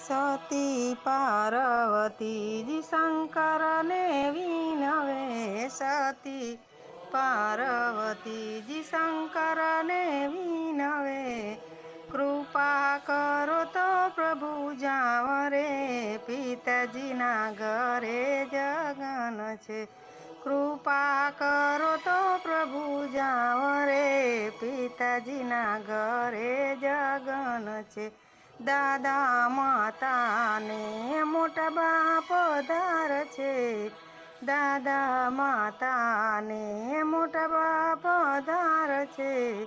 સતી પાર્વતીજી શંકરને વિનવે, સતી પાર્વતીજી શંકરને વિનવે, કૃપા કરો તો પ્રભુ જાવ રે, પિતાજીના ઘરે જગન છે. કૃપા કરો તો પ્રભુ જાવ રે, પિતાજીના ઘરે જગન છે. દાદા માતાને મોટા બાપ ધાર છે, દાદા માતાને મોટા બાપ ધાર છે.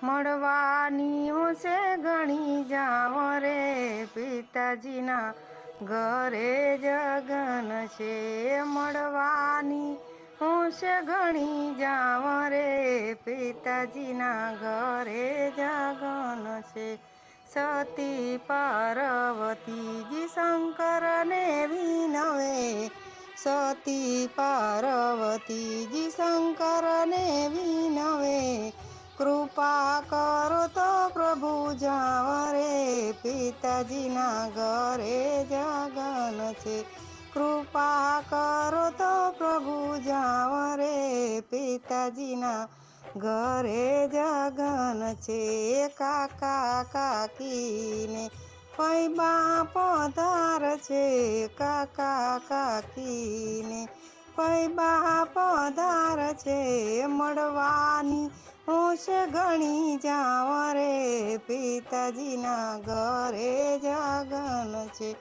મળવાની હોશે ઘણી જાવ રે, પિતાજીના ઘરે જગન છે. મળવાની હોશે ઘણી જાવ રે, પિતાજીના ઘરે જગન છે. સતી પાર્વતીજી શંકરને વિનવે, સતી પાર્વતીજી શંકરને વિનવે, કૃપા કરો તો પ્રભુ જાવ રે, પિતાજીના ઘરે જગન છે. કૃપા કરો તો પ્રભુ જાવ રે, પિતાજીના ઘરે જગન છે. કાકા કાકીને ફૈબા પધાર છે, કાકા કાકીને ફૈબા પધાર છે. મળવાની હોશે ઘણી જાવ રે, પિતાજીના ઘરે જગન છે.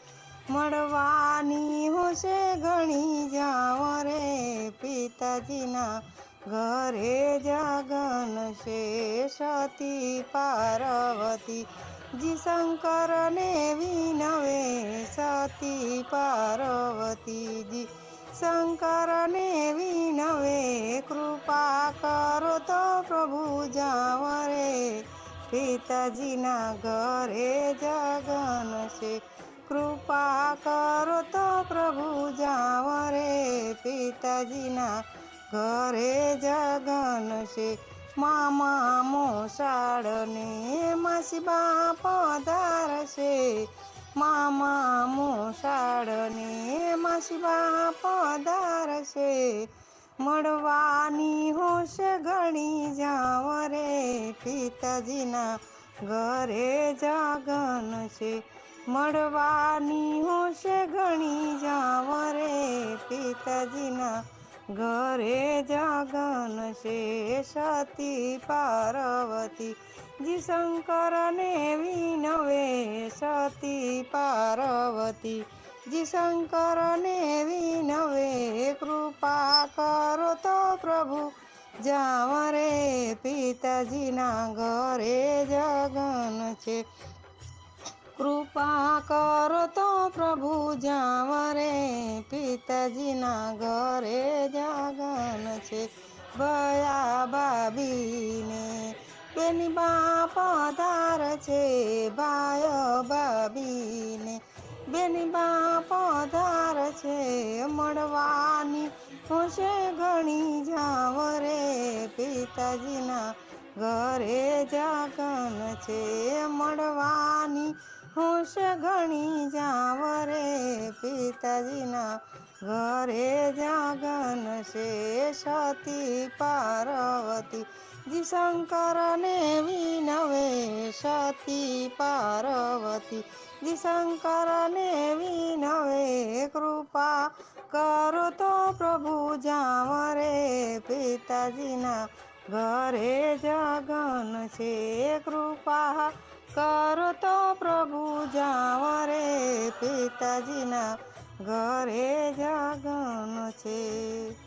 મળવાની હોશે ઘણી જાવ રે, પિતાજીના ઘરે જગન છે. સતી પાર્વતીજી શંકરને વિનવે, સતી પાર્વતીજી શંકરને વિનવે, કૃપા કરો તો પ્રભુ જાવ રે, પિતાજીના ઘરે જગન છે. કૃપા કરો તો પ્રભુ જાવ રે, પિતાજીના ઘરે જગન છે. મામા મોસાળને માસીબા પધાર છે, મામા મોસાળને માસીબા પધાર છે. મળવાની હોશે ઘણી જાવ રે, પિતાજીના ઘરે જગન છે. મળવાની હોશે ઘણી જાવ રે, પિતાજીના ઘરે જગન છે. સતી પાર્વતીજી શંકરને વિનવે, સતી પાર્વતીજી શંકરને વિનવે, કૃપા કરો તો પ્રભુ જાવ રે, પિતાજીના ઘરે જગન છે. કૃપા કરો તો પ્રભુ જાવ રે, પિતાજીના ઘરે જગન છે. ભયા ભાભીને બેની બા પધાર છે, ભાયો ભાભીને બેની બા પધાર છે. મળવાની હોશે ઘણી જાવ રે, પિતાજીના ઘરે જગન છે. મળવાની હોશે ઘણી જાવ રે, પિતાજીના ઘરે જગન છે. સતી પાર્વતીજી શંકરને વિનવે, સતી પાર્વતીજી શંકરને વિનવે, કૃપા કરો તો પ્રભુ જાવ રે, પિતાજીના ઘરે જગન છે. કૃપા કરો તો પ્રભુ જાવ રે, પિતાજીના ઘરે જગન છે.